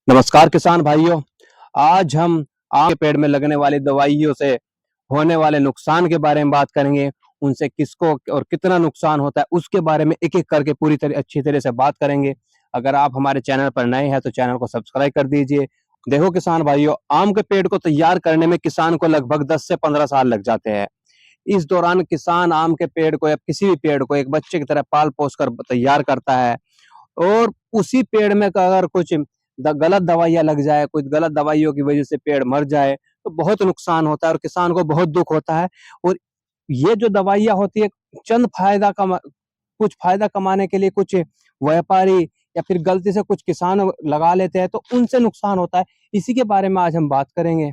नमस्कार किसान भाइयों। आज हम आम के पेड़ में लगने वाली दवाइयों से होने वाले नुकसान के बारे में बात करेंगे। उनसे किसको और कितना नुकसान होता है उसके बारे में एक एक करके पूरी तरह अच्छी तरह से बात करेंगे। अगर आप हमारे चैनल पर नए हैं तो चैनल को सब्सक्राइब कर दीजिए। देखो किसान भाइयों, आम के पेड़ को तैयार करने में किसान को लगभग 10 से 15 साल लग जाते हैं। इस दौरान किसान आम के पेड़ को या किसी भी पेड़ को एक बच्चे की तरह पाल पोस कर तैयार करता है। और उसी पेड़ में अगर कुछ गलत दवाइयाँ लग जाए, कुछ गलत दवाइयों की वजह से पेड़ मर जाए, तो बहुत नुकसान होता है और किसान को बहुत दुःख होता है। और ये जो दवाइयाँ होती है, चंद कुछ फ़ायदा कमाने के लिए कुछ व्यापारी या फिर गलती से कुछ किसान लगा लेते हैं, तो उनसे नुकसान होता है। इसी के बारे में आज हम बात करेंगे।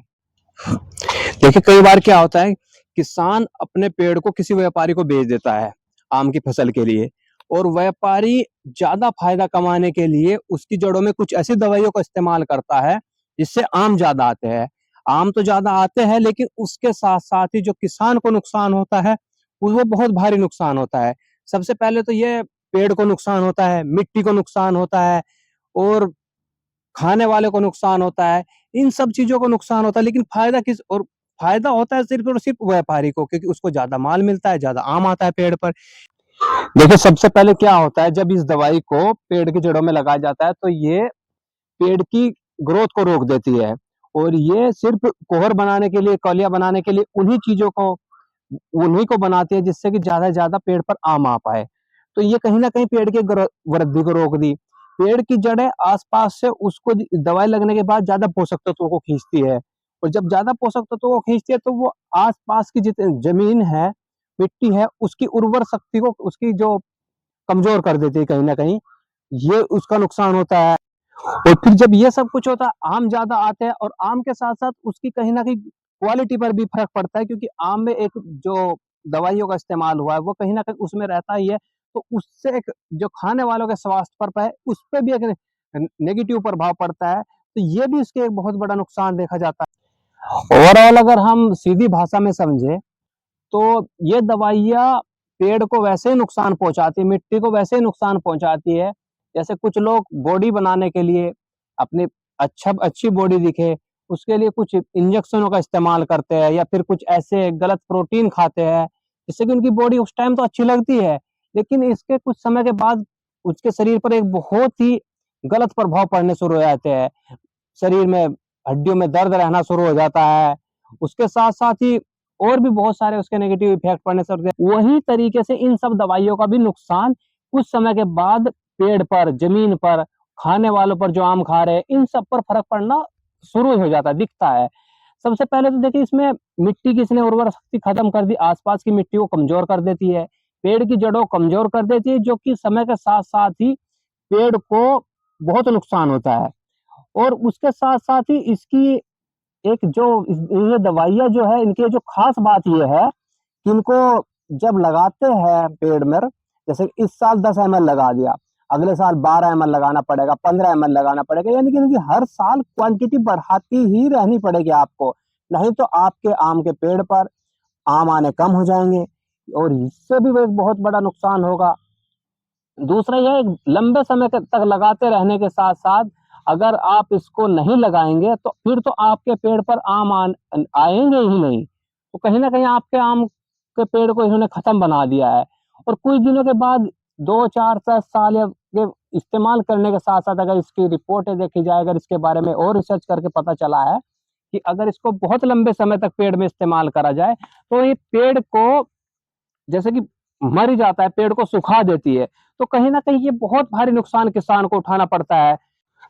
देखिए, कई बार क्या होता है, किसान अपने पेड़ को किसी व्यापारी को बेच देता है आम की फसल के लिए, और व्यापारी ज़्यादा फ़ायदा कमाने के लिए उसकी जड़ों में कुछ ऐसी दवाइयों का इस्तेमाल करता है, जिससे आम ज़्यादा आते हैं। आम तो ज़्यादा आते हैं, लेकिन उसके साथ-साथ ही जो किसान को नुकसान होता है, वो बहुत भारी नुकसान होता है। सबसे पहले तो ये पेड़ को नुकसान होता है, मिट्टी को नुकसान होता है और खाने वाले को नुकसान होता है। इन सब चीज़ों को नुकसान होता है, लेकिन फ़ायदा होता है सिर्फ़ और सिर्फ़ व्यापारी को, क्योंकि उसको ज़्यादा माल मिलता है, ज़्यादा आम आता है पेड़ पर। देखिए, सबसे पहले क्या होता है, जब इस दवाई को पेड़ की जड़ों में लगाया जाता है, तो ये पेड़ की ग्रोथ को रोक देती है और ये सिर्फ़ कोहर बनाने के लिए, कलियाँ बनाने के लिए उन्हीं को बनाती है, जिससे कि ज़्यादा से ज़्यादा पेड़ पर आम आ पाए। तो ये कहीं न कहीं पेड़ की वृद्धि को रोक दी। पेड़ की जड़ें आस-पास से उसको दवाई लगने के बाद ज़्यादा पोषक तत्वों को खींचती है, और जब ज़्यादा पोषक तत्वों को खींचती है, तो वो आस-पास की जितनी ज़मीन है, मिट्टी है, उसकी उर्वर शक्ति को उसकी जो कमज़ोर कर देती है कहीं न कहीं। ये उसका नुकसान होता है। और फिर जब ये सब कुछ होता है, आम ज़्यादा आते हैं और आम के साथ-साथ उसकी कहीं न कहीं क्वालिटी पर भी फ़र्क पड़ता है, क्योंकि आम में एक जो दवाइयों का इस्तेमाल हुआ है, वो कहीं न कहीं उसमें रहता ही है। तो उससे एक जो खाने वालों के स्वास्थ्य पर उसपे भी एक नेगेटिव प्रभाव पड़ता है। तो ये भी इसके एक बहुत बड़ा नुकसान देखा जाता है। ओवरऑल अगर हम सीधी भाषा में समझें, तो ये दवाइयाँ पेड़ को वैसे ही नुकसान पहुँचाती है, मिट्टी को वैसे ही नुकसान पहुँचाती है, जैसे कुछ लोग बॉडी बनाने के लिए अपनी अच्छी बॉडी दिखे, उसके लिए कुछ इंजेक्शनों का इस्तेमाल करते हैं या फिर कुछ ऐसे गलत प्रोटीन खाते हैं, जिससे कि उनकी बॉडी उस टाइम तो अच्छी लगती है, लेकिन इसके कुछ समय के बाद उसके शरीर पर एक बहुत ही गलत प्रभाव पड़ने शुरू हो जाते हैं। शरीर में हड्डियों में दर्द रहना शुरू हो जाता है। उसके साथ-साथ ही और भी बहुत सारे उसके नेगेटिव इफ़ेक्ट पड़ने शुरू होते हैं। वही तरीके से इन सब दवाइयों का भी नुकसान कुछ समय के बाद पेड़ पर, ज़मीन पर, खाने वालों पर जो आम खा रहे हैं, इन सब पर फ़र्क पड़ना शुरू हो जाता है, दिखता है। सबसे पहले तो देखिए, इसमें मिट्टी की इसने उर्वरा शक्ति खत्म कर दी, आस-पास की मिट्टी को कमज़ोर कर देती है, पेड़ की जड़ों को कमज़ोर कर देती है, जो कि समय के साथ-साथ ही पेड़ को बहुत नुकसान होता है। और उसके साथ-साथ ही इसकी एक जो ये दवाइयाँ जो है, इनकी जो ख़ास बात ये है कि इनको जब लगाते हैं पेड़ में, जैसे इस साल 10 एमएल लगा दिया, अगले साल 12 एमएल लगाना पड़ेगा, 15 एमएल लगाना पड़ेगा, यानी कि इनकी हर साल क्वांटिटी बढ़ाती ही रहनी पड़ेगी आपको, नहीं तो आपके आम के पेड़ पर आम आने कम हो जाएँगे और इससे भी एक बहुत बड़ा नुकसान होगा। दूसरा यह है, लंबे समय तक लगाते रहने के साथ-साथ अगर आप इसको नहीं लगाएँगे, तो फिर तो आपके पेड़ पर आम आएँगे ही नहीं। तो कहीं न कहीं आपके आम के पेड़ को इन्होंने खत्म बना दिया है। और कुछ दिनों के बाद 2, 4, 10 साल या ये इस्तेमाल करने के साथ-साथ अगर इसकी रिपोर्टें देखी जाए, अगर इसके बारे में और रिसर्च करके पता चला है कि अगर इसको बहुत लंबे समय तक पेड़ में इस्तेमाल करा जाए, तो ये पेड़ को जैसे कि मर ही जाता है, पेड़ को सुखा देती है। तो कहीं न कहीं ये बहुत भारी नुकसान किसान को उठाना पड़ता है।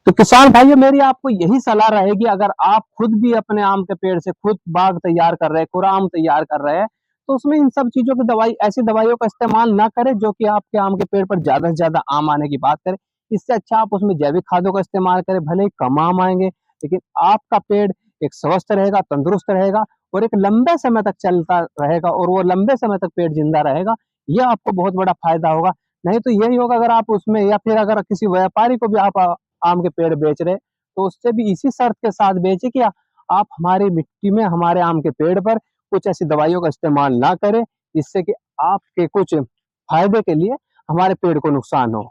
तो किसान भाइयों, मेरी आपको यही सलाह रहेगी, अगर आप खुद भी अपने आम के पेड़ से खुद बाग तैयार कर रहे हैं, खुला आम तैयार कर रहे हैं, तो उसमें इन सब चीज़ों की ऐसी दवाइयों का इस्तेमाल ना करें, जो कि आपके आम के पेड़ पर ज़्यादा से ज़्यादा आम आने की बात करें। इससे अच्छा आप उसमें जैविक खादों का इस्तेमाल करें, भले ही कम आम आएँगे, लेकिन आपका पेड़ एक स्वस्थ रहेगा, तंदुरुस्त रहेगा और एक लंबे समय तक चलता रहेगा, और वो लंबे समय तक पेड़ ज़िंदा रहेगा। ये आपको बहुत बड़ा फ़ायदा होगा। नहीं तो यही होगा, अगर आप उसमें या फिर अगर किसी व्यापारी को भी आप आम के पेड़ बेच रहे, तो उससे भी इसी शर्त के साथ बेचें कि आप हमारी मिट्टी में हमारे आम के पेड़ पर कुछ ऐसी दवाइयों का इस्तेमाल ना करें, जिससे कि आपके कुछ फ़ायदे के लिए हमारे पेड़ को नुकसान हो।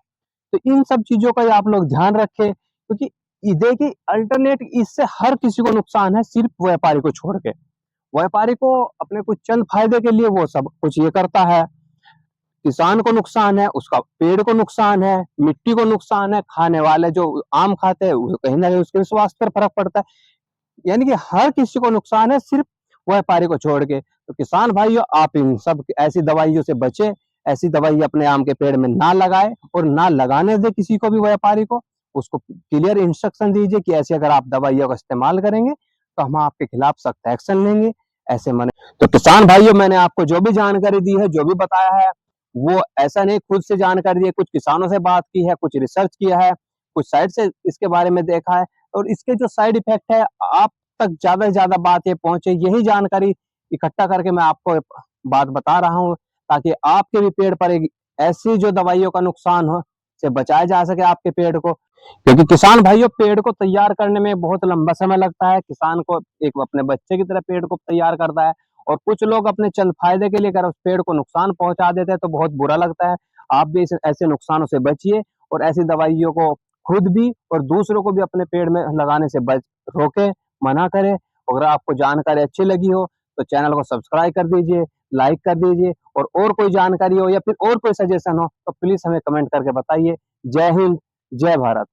तो इन सब चीज़ों का आप लोग ध्यान रखें, क्योंकि देखिए अल्टरनेट इससे हर किसी को नुकसान है, सिर्फ व्यापारी को छोड़ के। व्यापारी को अपने कुछ चंद फायदे के लिए वो सब कुछ ये करता है। किसान को नुकसान है, उसका पेड़ को नुकसान है, मिट्टी को नुकसान है, खाने वाले जो आम खाते हैं कहीं ना कहीं उसके स्वास्थ्य पर फर्क पड़ता है। यानी कि हर किसी को नुकसान है, सिर्फ व्यापारी को छोड़ के। तो किसान भाइयों, आप इन सब ऐसी दवाइयों से बचे, ऐसी दवाई अपने आम के पेड़ में ना लगाए और ना लगाने दे किसी को भी, व्यापारी को। उसको क्लियर इंस्ट्रक्शन दीजिए कि ऐसे अगर आप दवाइयों का इस्तेमाल करेंगे तो हम आपके खिलाफ सख्त एक्शन लेंगे। ऐसे माने तो किसान भाइयों, मैंने आपको जो भी जानकारी दी है, जो भी बताया है, वो ऐसा नहीं खुद से जानकारी है, कुछ किसानों से बात की है, कुछ रिसर्च किया है, कुछ साइड से इसके बारे में देखा है। और इसके जो साइड इफेक्ट है, आप तक ज्यादा से ज्यादा बात ये पहुंचे, यही जानकारी इकट्ठा करके मैं आपको बात बता रहा हूँ, ताकि आपके भी पेड़ पर एक ऐसी जो दवाइयों का नुकसान हो से बचाया जा सके आपके पेड़ को। क्योंकि किसान भाइयों, पेड़ को तैयार करने में बहुत लंबा समय लगता है। किसान को एक अपने बच्चे की तरह पेड़ को तैयार करता है, और कुछ लोग अपने चंद फायदे के लिए अगर उस पेड़ को नुकसान पहुंचा देते हैं तो बहुत बुरा लगता है। आप भी ऐसे नुकसानों से बचिए, और ऐसी दवाइयों को खुद भी और दूसरों को भी अपने पेड़ में लगाने से बच रोके, मना करें। अगर आपको जानकारी अच्छी लगी हो तो चैनल को सब्सक्राइब कर दीजिए, लाइक कर दीजिए, और कोई जानकारी हो या फिर और कोई सजेशन हो तो प्लीज हमें कमेंट करके बताइए। जय हिंद, जय भारत।